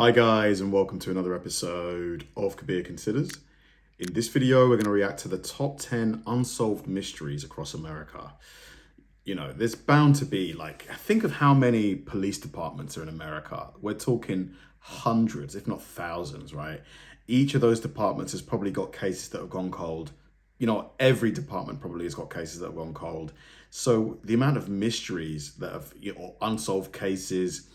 Hi guys, and welcome to another episode of Kabir Considers. In this video, we're going to react to the top 10 unsolved mysteries across America. You know, there's bound to be, think of how many police departments are in America. We're talking hundreds, if not thousands, right? Each of those departments has probably got cases that have gone cold. You know, every department probably has got cases that have gone cold. So the amount of mysteries that have, unsolved cases,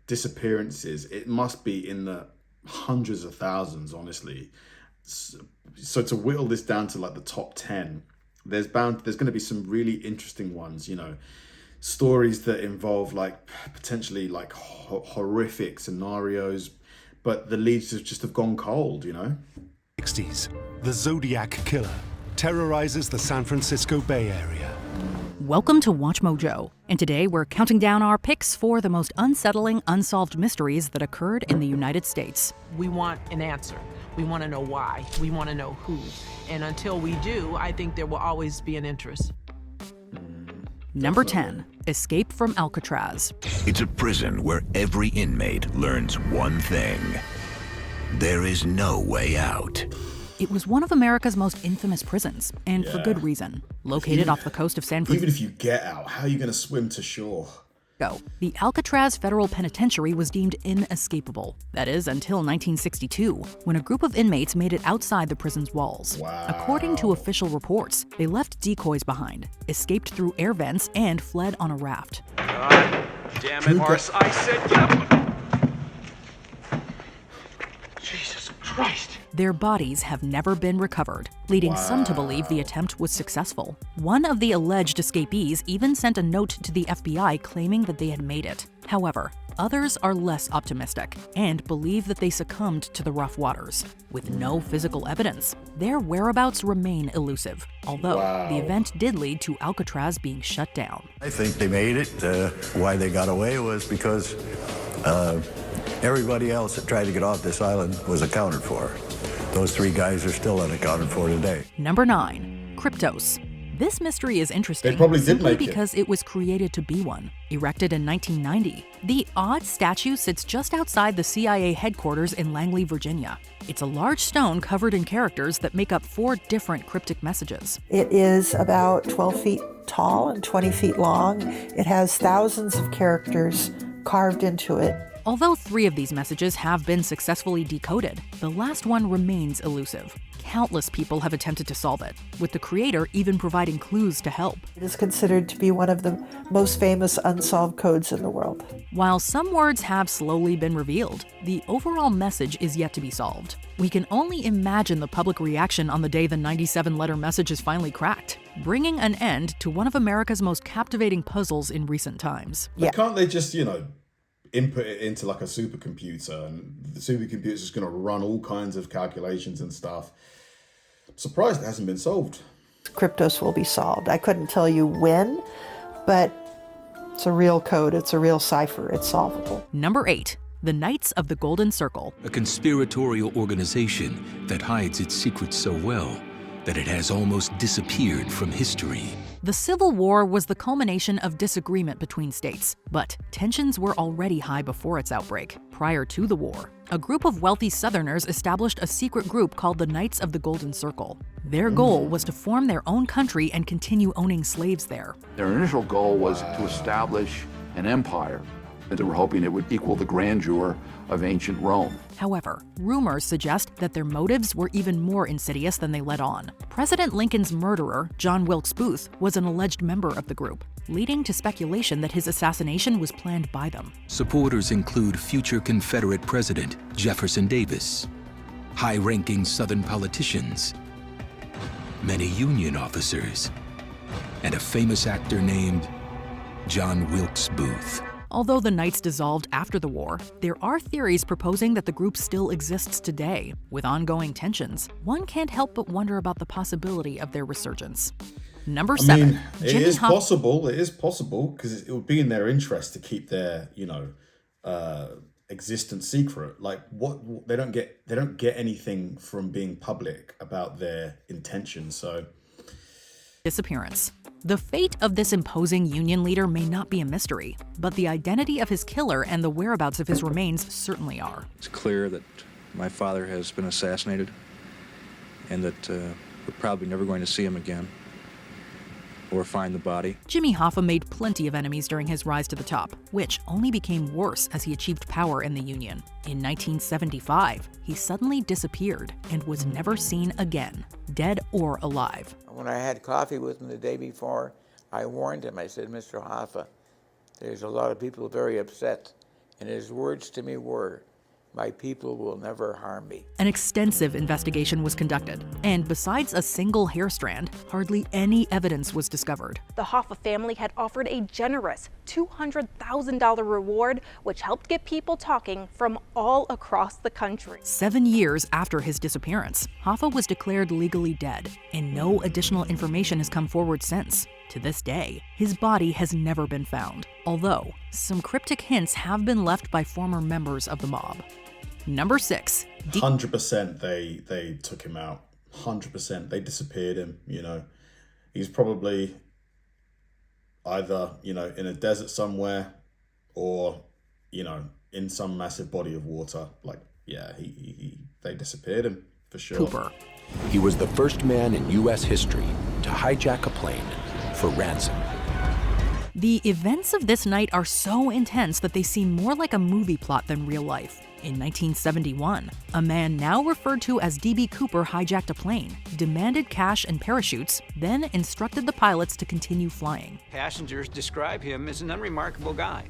disappearances, it must be in the hundreds of thousands, honestly. So to whittle this down to the top 10, there's going to be some really interesting ones, stories that involve potentially horrific scenarios, but the leads just have gone cold, 60s, the Zodiac Killer terrorizes the San Francisco Bay Area. Welcome to Watch Mojo, and today we're counting down our picks for the most unsettling unsolved mysteries that occurred in the United States. We want an answer. We want to know why. We want to know who. And until we do, I think there will always be an interest. Number 10, Escape from Alcatraz. It's a prison where every inmate learns one thing. There is no way out. It was one of America's most infamous prisons, and for good reason. Located off the coast of San Francisco. Even if you get out, how are you going to swim to shore? The Alcatraz Federal Penitentiary was deemed inescapable. That is, until 1962, when a group of inmates made it outside the prison's walls. Wow. According to official reports, they left decoys behind, escaped through air vents, and fled on a raft. God damn it, Morris, I said get up! Jesus Christ. Their bodies have never been recovered, leading some to believe the attempt was successful. One of the alleged escapees even sent a note to the FBI claiming that they had made it. However, others are less optimistic and believe that they succumbed to the rough waters. With no physical evidence, their whereabouts remain elusive, although the event did lead to Alcatraz being shut down. I think they made it. Why they got away was because everybody else that tried to get off this island was accounted for. Those three guys are still unaccounted for today. Number 9, Kryptos. This mystery is interesting simply because it was created to be one. Erected in 1990, the odd statue sits just outside the CIA headquarters in Langley, Virginia. It's a large stone covered in characters that make up 4 different cryptic messages. It is about 12 feet tall and 20 feet long. It has thousands of characters carved into it. Although 3 of these messages have been successfully decoded, the last one remains elusive. Countless people have attempted to solve it, with the creator even providing clues to help. It is considered to be one of the most famous unsolved codes in the world. While some words have slowly been revealed, the overall message is yet to be solved. We can only imagine the public reaction on the day the 97-letter message is finally cracked, bringing an end to one of America's most captivating puzzles in recent times. Can't they just, input it into a supercomputer, and the supercomputer's just going to run all kinds of calculations and stuff? I'm surprised it hasn't been solved. Kryptos will be solved. I couldn't tell you when, but it's a real code. It's a real cipher. It's solvable. Number 8, the Knights of the Golden Circle. A conspiratorial organization that hides its secrets so well that it has almost disappeared from history. The Civil War was the culmination of disagreement between states, but tensions were already high before its outbreak. Prior to the war, a group of wealthy Southerners established a secret group called the Knights of the Golden Circle. Their goal was to form their own country and continue owning slaves there. Their initial goal was to establish an empire, and they were hoping it would equal the grandeur of ancient Rome. However, rumors suggest that their motives were even more insidious than they let on. President Lincoln's murderer, John Wilkes Booth, was an alleged member of the group, leading to speculation that his assassination was planned by them. Supporters include future Confederate President Jefferson Davis, high-ranking Southern politicians, many Union officers, and a famous actor named John Wilkes Booth. Although the Knights dissolved after the war, there are theories proposing that the group still exists today. With ongoing tensions, one can't help but wonder about the possibility of their resurgence. Number 7. It is possible because it would be in their interest to keep their, existence secret. They don't get anything from being public about their intentions. So, disappearance. The fate of this imposing Union leader may not be a mystery, but the identity of his killer and the whereabouts of his remains certainly are. It's clear that my father has been assassinated and that we're probably never going to see him again or find the body. Jimmy Hoffa made plenty of enemies during his rise to the top, which only became worse as he achieved power in the Union. In 1975, he suddenly disappeared and was never seen again, dead or alive. When I had coffee with him the day before, I warned him. I said, Mr. Hoffa, there's a lot of people very upset. And his words to me were, my people will never harm me. An extensive investigation was conducted, and besides a single hair strand, hardly any evidence was discovered. The Hoffa family had offered a generous $200,000 reward, which helped get people talking from all across the country. 7 years after his disappearance, Hoffa was declared legally dead, and no additional information has come forward since. To this day, his body has never been found, although some cryptic hints have been left by former members of the mob. Number 6. 100% they took him out. 100%. They disappeared him, you know. He's probably either, you know, in a desert somewhere or, you know, in some massive body of water. Like, yeah, they disappeared him for sure. Cooper. He was the first man in U.S. history to hijack a plane for ransom. The events of this night are so intense that they seem more like a movie plot than real life. In 1971, a man now referred to as D.B. Cooper hijacked a plane, demanded cash and parachutes, then instructed the pilots to continue flying. Passengers describe him as an unremarkable guy.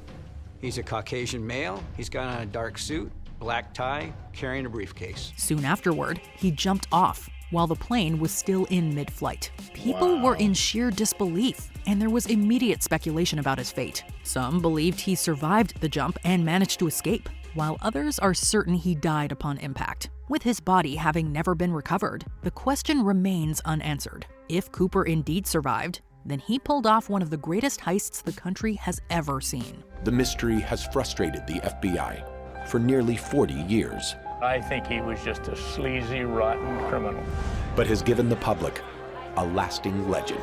He's a Caucasian male, he's got on a dark suit, black tie, carrying a briefcase. Soon afterward, he jumped off while the plane was still in mid-flight. People were in sheer disbelief, and there was immediate speculation about his fate. Some believed he survived the jump and managed to escape, while others are certain he died upon impact. With his body having never been recovered, the question remains unanswered. If Cooper indeed survived, then he pulled off one of the greatest heists the country has ever seen. The mystery has frustrated the FBI for nearly 40 years. I think he was just a sleazy, rotten criminal. But has given the public a lasting legend.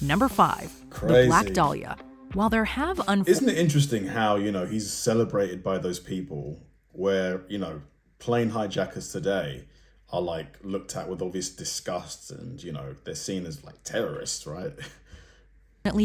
Number 5. Crazy. The Black Dahlia. While there have Isn't it interesting how, you know, he's celebrated by those people where, you know, plane hijackers today are like looked at with obvious disgust and, you know, they're seen as like terrorists, right?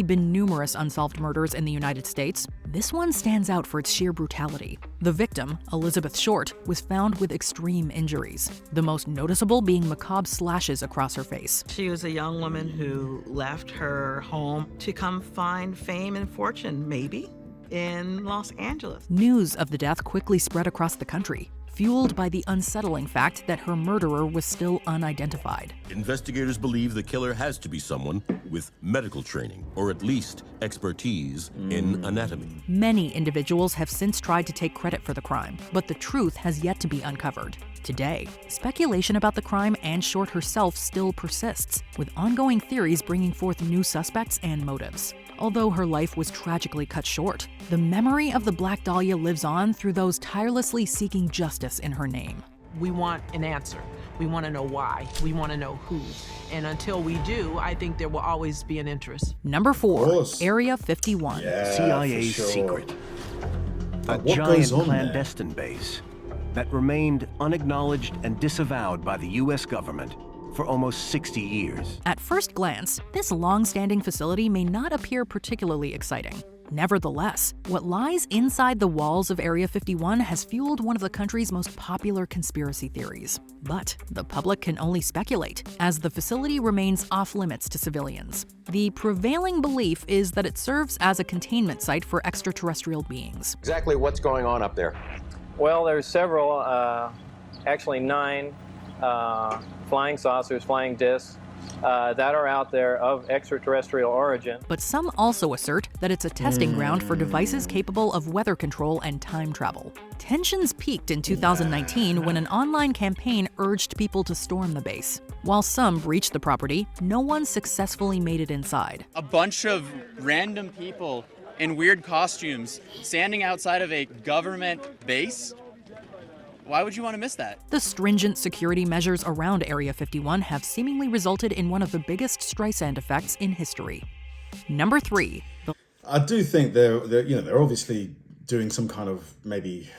Been numerous unsolved murders in the United States, this one stands out for its sheer brutality. The victim, Elizabeth Short, was found with extreme injuries, the most noticeable being macabre slashes across her face. She was a young woman who left her home to come find fame and fortune, maybe, in Los Angeles. News of the death quickly spread across the country, fueled by the unsettling fact that her murderer was still unidentified. Investigators believe the killer has to be someone with medical training, or at least expertise in anatomy. Many individuals have since tried to take credit for the crime, but the truth has yet to be uncovered. Today, speculation about the crime and Short herself still persists, with ongoing theories bringing forth new suspects and motives. Although her life was tragically cut short, the memory of the Black Dahlia lives on through those tirelessly seeking justice in her name. We want an answer. We want to know why. We want to know who. And until we do, I think there will always be an interest. Number 4, Area 51. Yeah, CIA's secret. A giant clandestine base that remained unacknowledged and disavowed by the U.S. government for almost 60 years. At first glance, this long-standing facility may not appear particularly exciting. Nevertheless, what lies inside the walls of Area 51 has fueled one of the country's most popular conspiracy theories. But the public can only speculate, as the facility remains off-limits to civilians. The prevailing belief is that it serves as a containment site for extraterrestrial beings. Exactly what's going on up there? Well, there's several, actually 9 flying saucers, flying discs, that are out there of extraterrestrial origin. But some also assert that it's a testing ground for devices capable of weather control and time travel. Tensions peaked in 2019 when an online campaign urged people to storm the base. While some breached the property, no one successfully made it inside. A bunch of random people in weird costumes standing outside of a government base? Why would you want to miss that? The stringent security measures around Area 51 have seemingly resulted in one of the biggest Streisand effects in history. Number 3. I do think they're obviously doing some kind of maybe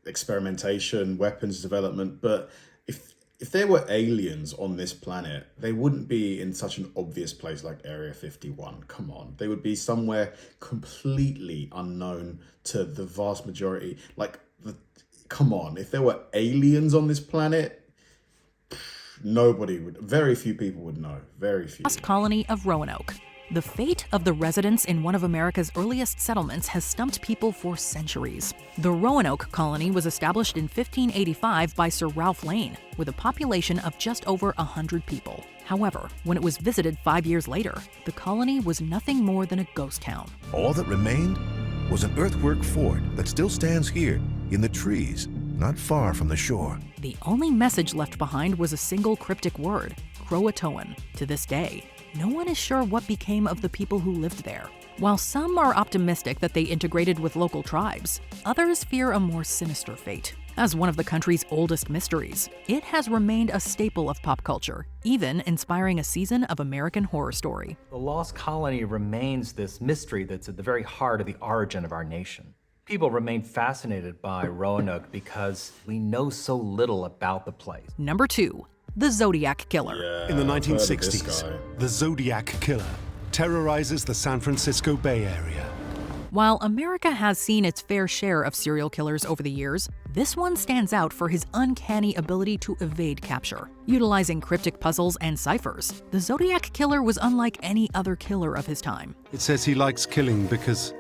experimentation, weapons development, but if there were aliens on this planet, they wouldn't be in such an obvious place like Area 51. Come on. They would be somewhere completely unknown to the vast majority. Come on. If there were aliens on this planet, very few people would know. Very few. Lost colony of Roanoke. The fate of the residents in one of America's earliest settlements has stumped people for centuries. The Roanoke colony was established in 1585 by Sir Ralph Lane, with a population of just over 100 people. However, when it was visited 5 years later, the colony was nothing more than a ghost town. All that remained was an earthwork fort that still stands here in the trees, not far from the shore. The only message left behind was a single cryptic word, Croatoan. To this day, no one is sure what became of the people who lived there. While some are optimistic that they integrated with local tribes, others fear a more sinister fate. As one of the country's oldest mysteries, it has remained a staple of pop culture, even inspiring a season of American Horror Story. The lost colony remains this mystery that's at the very heart of the origin of our nation. People remain fascinated by Roanoke because we know so little about the place. Number 2. The Zodiac Killer. In the 1960s, the Zodiac Killer terrorizes the San Francisco Bay Area. While America has seen its fair share of serial killers over the years, this one stands out for his uncanny ability to evade capture. Utilizing cryptic puzzles and ciphers, the Zodiac Killer was unlike any other killer of his time. It says he likes killing because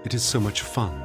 it is so much fun.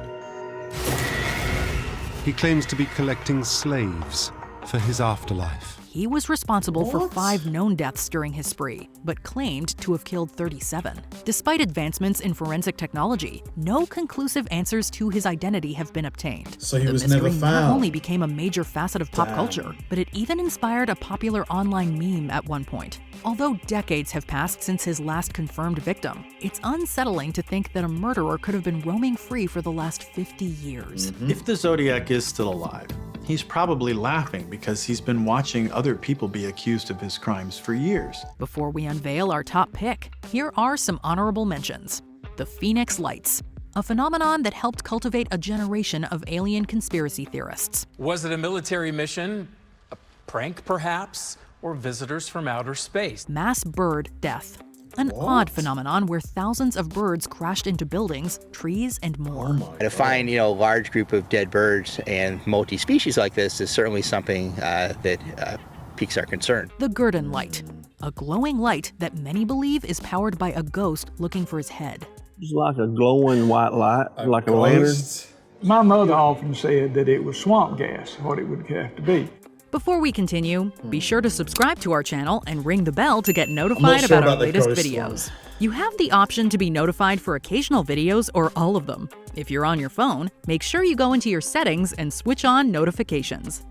He claims to be collecting slaves for his afterlife. He was responsible for 5 known deaths during his spree, but claimed to have killed 37. Despite advancements in forensic technology, no conclusive answers to his identity have been obtained. So he the was never mystery found. Not only became a major facet of pop culture, but it even inspired a popular online meme at one point. Although decades have passed since his last confirmed victim, it's unsettling to think that a murderer could have been roaming free for the last 50 years. If the Zodiac is still alive, he's probably laughing because he's been watching other people be accused of his crimes for years. Before we unveil our top pick, here are some honorable mentions. The Phoenix Lights, a phenomenon that helped cultivate a generation of alien conspiracy theorists. Was it a military mission, a prank perhaps, or visitors from outer space? Mass bird death, an odd phenomenon where thousands of birds crashed into buildings, trees, and more. To find, a large group of dead birds and multi-species like this is certainly something that piques our concern. The Gurdon Light, a glowing light that many believe is powered by a ghost looking for his head. It's like a glowing white light, like a lantern. My mother often said that it was swamp gas, what it would have to be. Before we continue, be sure to subscribe to our channel and ring the bell to get notified about our latest videos. You have the option to be notified for occasional videos or all of them. If you're on your phone, make sure you go into your settings and switch on notifications.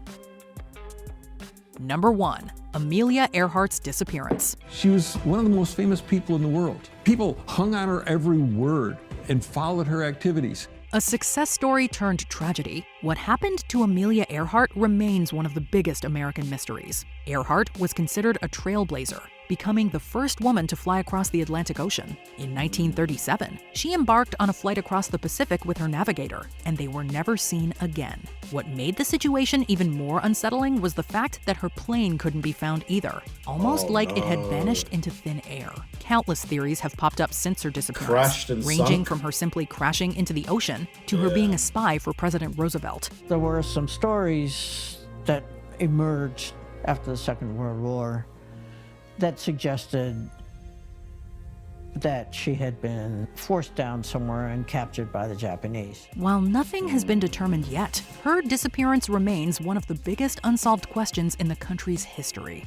Number 1. Amelia Earhart's disappearance. She was one of the most famous people in the world. People hung on her every word and followed her activities. A success story turned tragedy, what happened to Amelia Earhart remains one of the biggest American mysteries. Earhart was considered a trailblazer, becoming the first woman to fly across the Atlantic Ocean. In 1937, she embarked on a flight across the Pacific with her navigator, and they were never seen again. What made the situation even more unsettling was the fact that her plane couldn't be found either, almost like it had vanished into thin air. Countless theories have popped up since her disappearance, Crashed and ranging sunk. from her simply crashing into the ocean to her being a spy for President Roosevelt. There were some stories that emerged after the Second World War that suggested that she had been forced down somewhere and captured by the Japanese. While nothing has been determined yet, her disappearance remains one of the biggest unsolved questions in the country's history.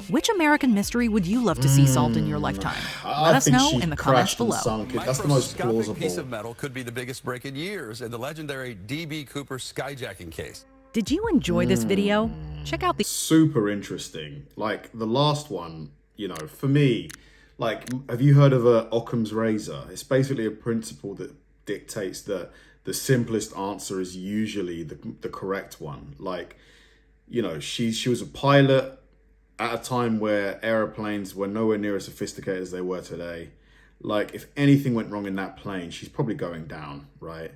Which American mystery would you love to see solved in your lifetime? Let us know in the comments below. That's the most plausible. Piece of metal could be the biggest break in years in the legendary D.B. Cooper skyjacking case. Did you enjoy this video? Check out the super interesting. Like the last one, for me, have you heard of Occam's razor? It's basically a principle that dictates that the simplest answer is usually the correct one. Like, you know, she was a pilot at a time where aeroplanes were nowhere near as sophisticated as they were today. Like, if anything went wrong in that plane, she's probably going down, right?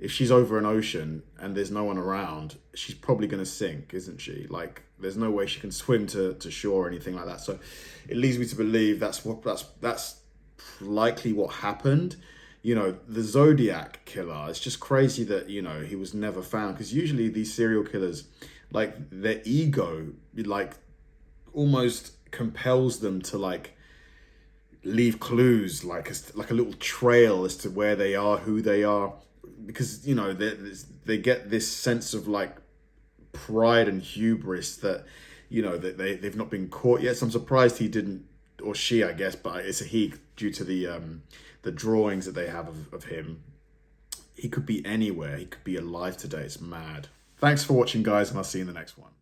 If she's over an ocean and there's no one around, she's probably going to sink, isn't she? Like, there's no way she can swim to shore or anything like that. So it leads me to believe that's likely what happened. You know, the Zodiac killer, it's just crazy that, you know, he was never found, because usually these serial killers, like, their ego, like, almost compels them to, like, leave clues, like a little trail as to where they are, who they are, because, you know, they get this sense of, like, pride and hubris that, you know, that they've not been caught yet. So I'm surprised he didn't, or she, I guess, but it's a he due to the drawings that they have of him. He could be anywhere. He could be alive today. It's mad. Thanks for watching, guys, and I'll see you in the next one.